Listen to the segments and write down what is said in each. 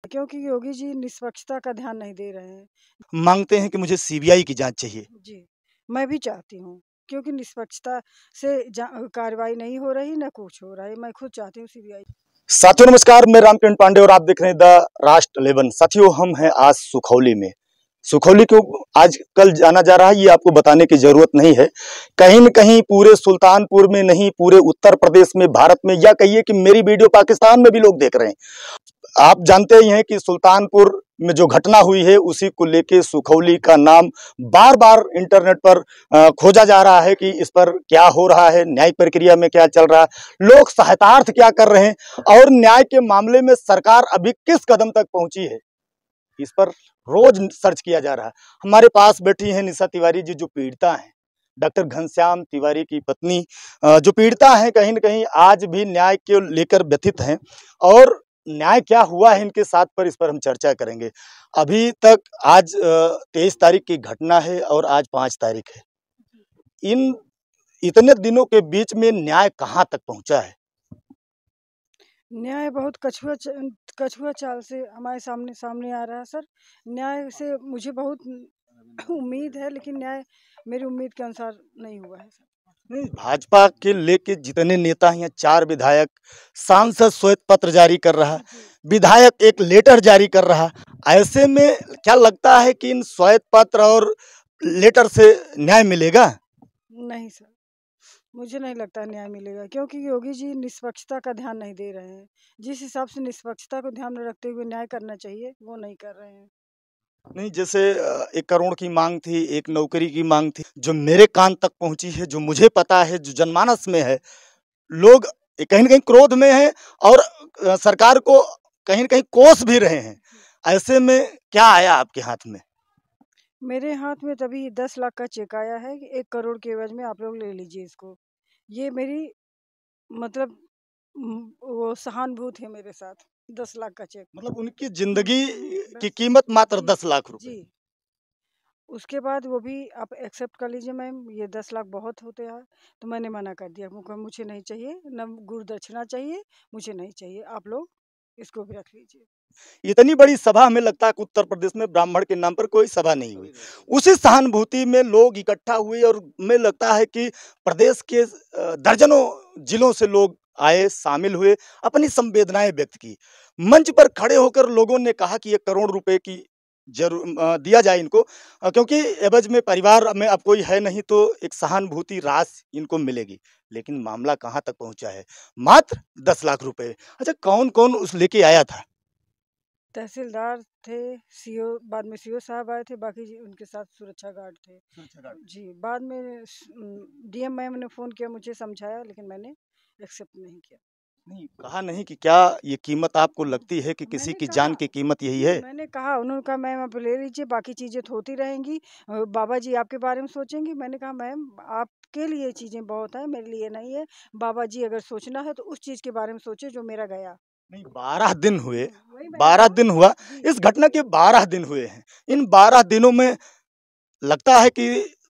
क्योंकि योगी जी निष्पक्षता का ध्यान नहीं दे रहे हैं। मांगते हैं कि मुझे सीबीआई की जांच चाहिए। जी, मैं भी चाहती हूँ क्योंकि निष्पक्षता से कार्रवाई नहीं हो रही, ना कुछ हो रहा है। मैं खुद चाहती हूँ सीबीआई। साथियों नमस्कार, मैं रामकिरण पांडे और आप देख रहे हैं द राष्ट्र 11। साथियों, हम हैं आज सुखौली में। सुखौली क्यों आज कल जाना जा रहा है ये आपको बताने की जरूरत नहीं है। कहीं न कहीं पूरे सुल्तानपुर में नहीं, पूरे उत्तर प्रदेश में, भारत में, या कहिए कि मेरी वीडियो पाकिस्तान में भी लोग देख रहे हैं। आप जानते ही हैं कि सुल्तानपुर में जो घटना हुई है उसी को लेके सुखौली का नाम बार बार इंटरनेट पर खोजा जा रहा है कि इस पर क्या हो रहा है, न्यायिक प्रक्रिया में क्या चल रहा है, लोग सहायतार्थ क्या कर रहे हैं और न्याय के मामले में सरकार अभी किस कदम तक पहुंची है, इस पर रोज सर्च किया जा रहा है। हमारे पास बैठी हैं निशा तिवारी जी, जो पीड़िता हैं, डॉक्टर घनश्याम तिवारी की पत्नी, जो पीड़िता हैं, कहीं न कहीं आज भी न्याय के लेकर व्यथित हैं और न्याय क्या हुआ है इनके साथ पर, इस पर हम चर्चा करेंगे। अभी तक आज 23 तारीख की घटना है और आज 5 तारीख है। इन इतने दिनों के बीच में न्याय कहाँ तक पहुंचा है? न्याय बहुत कछुआ चाल से हमारे सामने सामने आ रहा है सर। न्याय से मुझे बहुत उम्मीद है, लेकिन न्याय मेरी उम्मीद के अनुसार नहीं हुआ है सर। नहीं, भाजपा के लेके जितने नेता हैं, 4 विधायक, सांसद श्वेत पत्र जारी कर रहा है, विधायक एक लेटर जारी कर रहा है। ऐसे में क्या लगता है कि इन श्वेत पत्र और लेटर से न्याय मिलेगा? नहीं सर, मुझे नहीं लगता न्याय मिलेगा, क्योंकि योगी जी निष्पक्षता का ध्यान नहीं दे रहे हैं। जिस हिसाब से निष्पक्षता को ध्यान में रखते हुए न्याय करना चाहिए, वो नहीं कर रहे हैं। नहीं, जैसे 1 करोड़ की मांग थी, एक नौकरी की मांग थी, जो मेरे कान तक पहुंची है, जो मुझे पता है, जो जनमानस में है, लोग कहीं न कहीं क्रोध में हैं और सरकार को कहीं न कहीं कोस भी रहे हैं। ऐसे में क्या आया आपके हाथ में? मेरे हाथ में तभी 10 लाख का चेक आया है कि 1 करोड़ के एवज में आप लोग ले लीजिए इसको। ये मेरी मतलब वो सहानुभूति है मेरे साथ। 10 लाख का चेक। मतलब उनकी जिंदगी की कीमत मात्र 10 लाख रुपए। जी। उसके बाद वो भी आप एक्सेप्ट कर लीजिए मैम, ये 10 लाख बहुत होते हैं। तो मैंने मना कर दिया, मुझे नहीं चाहिए, ना गुरुदक्षिणा चाहिए, मुझे नहीं चाहिए, आप लोग इसको भी रख लीजिए। इतनी बड़ी सभा हमें लगता है कि उत्तर प्रदेश में ब्राह्मण के नाम पर कोई सभा नहीं हुई। उसी सहानुभूति में लोग इकट्ठा हुए और हमें लगता है कि प्रदेश के दर्जनों जिलों से लोग आए, शामिल हुए, अपनी संवेदनाएं व्यक्त की। मंच पर खड़े होकर लोगों ने कहा कि 1 करोड़ रुपए की जरूर दिया जाए इनको, क्योंकि एवज में परिवार में अब कोई है नहीं, तो एक सहानुभूति राशि इनको मिलेगी। लेकिन मामला कहाँ तक पहुंचा है? मात्र 10 लाख रुपए। अच्छा, कौन कौन उस लेके आया था? तहसीलदार थे, सीओ, बाद में सीओ साहब आए थे, बाकी उनके साथ सुरक्षा गार्ड थे। जी, बाद में डीएम मैम ने फ़ोन किया, मुझे समझाया, लेकिन मैंने एक्सेप्ट नहीं किया। नहीं, कहा नहीं कि क्या ये कीमत आपको लगती है कि किसी की जान की कीमत यही है? मैंने कहा, उन्होंने कहा मैम आप ले लीजिए, बाकी चीज़ें तो होती रहेंगी, बाबा जी आपके बारे में सोचेंगे। मैंने कहा मैम आपके लिए चीज़ें बहुत हैं, मेरे लिए नहीं है। बाबा जी अगर सोचना है तो उस चीज़ के बारे में सोचे जो मेरा गया। नहीं, 12 दिन हुए, 12 दिन हुआ, इस घटना के 12 दिन हुए हैं। इन 12 दिनों में लगता है कि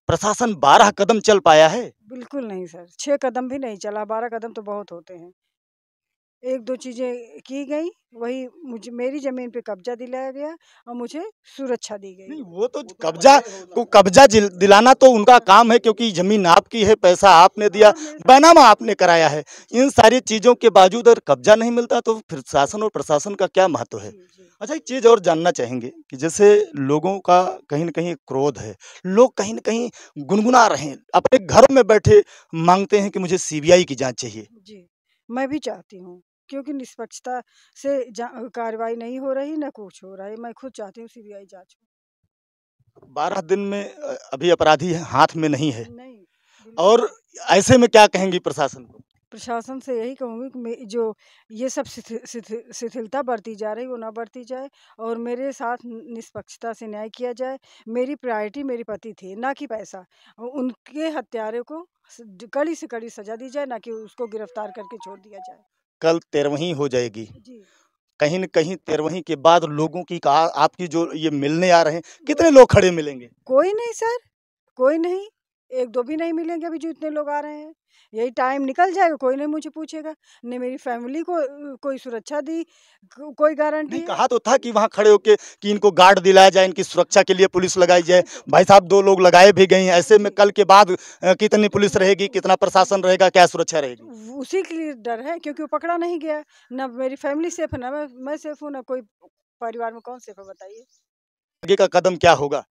प्रशासन 12 कदम चल पाया है? बिल्कुल नहीं सर, 6 कदम भी नहीं चला, 12 कदम तो बहुत होते हैं। 1-2 चीज़ें की गई, वही मुझे मेरी ज़मीन पे कब्ज़ा दिलाया गया और मुझे सुरक्षा दी गई। नहीं, वो तो कब्जा दिलाना तो उनका काम है, क्योंकि जमीन आपकी है, पैसा आपने दिया, बैनामा आपने कराया है। इन सारी चीजों के बावजूद अगर कब्जा नहीं मिलता तो फिर शासन और प्रशासन का क्या महत्व है? अच्छा, एक चीज और जानना चाहेंगे कि जैसे लोगों का कहीं न कहीं क्रोध है, लोग कहीं न कहीं गुनगुना रहे हैं, अपने घरों में बैठे मांगते हैं कि मुझे सीबीआई की जांच चाहिए। जी, मैं भी चाहती हूँ, क्योंकि निष्पक्षता से कार्रवाई नहीं हो रही, ना कुछ हो रहा है। मैं खुद चाहती हूँ सीबीआई जाँच हो। 12 दिन में अभी अपराधी हाथ में नहीं है, नहीं, और ऐसे में क्या कहेंगी प्रशासन को? प्रशासन से यही कहूँगी कि जो ये सब शिथिलता बरती जा रही, वो ना बरती जाए और मेरे साथ निष्पक्षता से न्याय किया जाए। मेरी प्रायोरिटी मेरे पति थे, ना कि पैसा। उनके हत्यारे को कड़ी से कड़ी सज़ा दी जाए, ना कि उसको गिरफ्तार करके छोड़ दिया जाए। कल 13वीं हो जाएगी। जी। कहीं न कहीं 13वीं के बाद लोगों की आपकी जो ये मिलने आ रहे हैं, कितने लोग खड़े मिलेंगे? कोई नहीं सर, कोई नहीं। 1-2 भी नहीं मिलेंगे अभी जो इतने लोग आ रहे हैं। यही टाइम निकल जाएगा, कोई नहीं मुझे पूछेगा, न मेरी फैमिली को कोई सुरक्षा दी, कोई गारंटी नहीं, है। कहा तो था कि वहाँ खड़े होके कि इनको गार्ड दिलाया जाए, इनकी सुरक्षा के लिए पुलिस लगाई जाए। भाई साहब 2 लोग लगाए भी गए हैं। ऐसे में कल के बाद कितनी पुलिस रहेगी, कितना प्रशासन रहेगा, क्या सुरक्षा रहेगी? उसी के लिए डर है क्योंकि वो पकड़ा नहीं गया। ना मेरी फैमिली सेफ है, ना मैं सेफ हूँ, ना कोई परिवार में कौन सेफ है बताइए? आगे का कदम क्या होगा?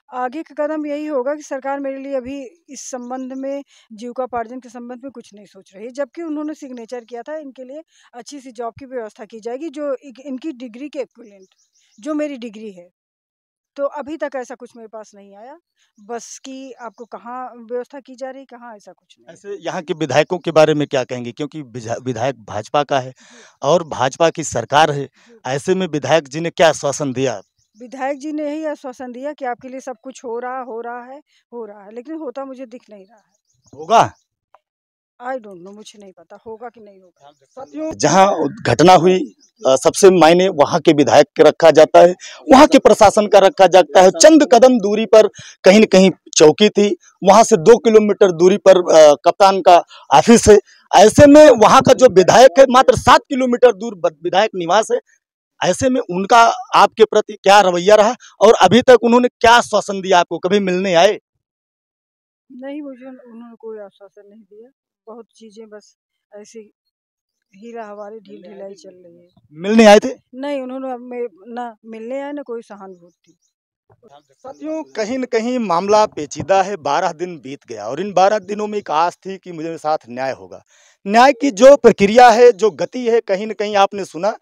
आगे का कदम यही होगा कि सरकार मेरे लिए अभी इस संबंध में, जीविकोपार्जन के संबंध में कुछ नहीं सोच रही है। जबकि उन्होंने सिग्नेचर किया था, इनके लिए अच्छी सी जॉब की व्यवस्था की जाएगी जो इनकी डिग्री के इक्विवेलेंट, जो मेरी डिग्री है। तो अभी तक ऐसा कुछ मेरे पास नहीं आया। बस कि आपको कहाँ व्यवस्था की जा रही, कहाँ, ऐसा कुछ नहीं। ऐसे यहाँ के विधायकों के बारे में क्या कहेंगे? क्योंकि विधायक भाजपा का है और भाजपा की सरकार है। जी। ऐसे में विधायक जी ने क्या आश्वासन दिया? विधायक जी ने यही आश्वासन दिया कि आपके लिए सब कुछ हो रहा है, लेकिन होता मुझे दिख नहीं रहा है। होगा? आई डोंट नो, मुझे नहीं पता होगा कि नहीं होगा। साथियों, जहाँ घटना हुई सबसे मायने वहाँ के विधायक के रखा जाता है, वहाँ के प्रशासन का रखा जाता है। चंद कदम दूरी पर कहीं न कहीं चौकी थी, वहाँ से 2 किलोमीटर दूरी पर कप्तान का ऑफिस है। ऐसे में वहाँ का जो विधायक है मात्र 7 किलोमीटर दूर विधायक निवास है। ऐसे में उनका आपके प्रति क्या रवैया रहा और अभी तक उन्होंने क्या आश्वासन दिया आपको? कभी मिलने आए? नहीं, मुझे उन्होंने कोई आश्वासन नहीं दिया। बहुत चीजें बस ऐसी हीरा हवारी ढील ढिलाई चल रही है। मिलने आए थे? नहीं, उन्होंने ना मिलने आए, ना कोई सहानुभूति। साथियों, कहीं न कहीं मामला पेचीदा है। 12 दिन बीत गया और इन 12 दिनों में एक आस थी कि मुझे साथ न्याय होगा। न्याय की जो प्रक्रिया है, जो गति है, कहीं न कहीं आपने सुना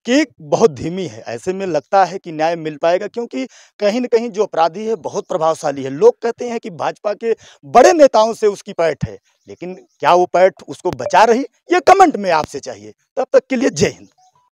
कि बहुत धीमी है। ऐसे में लगता है कि न्याय मिल पाएगा क्योंकि कहीं न कहीं जो अपराधी है बहुत प्रभावशाली है। लोग कहते हैं कि भाजपा के बड़े नेताओं से उसकी पैठ है, लेकिन क्या वो पैठ उसको बचा रही? ये कमेंट में आपसे चाहिए। तब तक के लिए जय हिंद।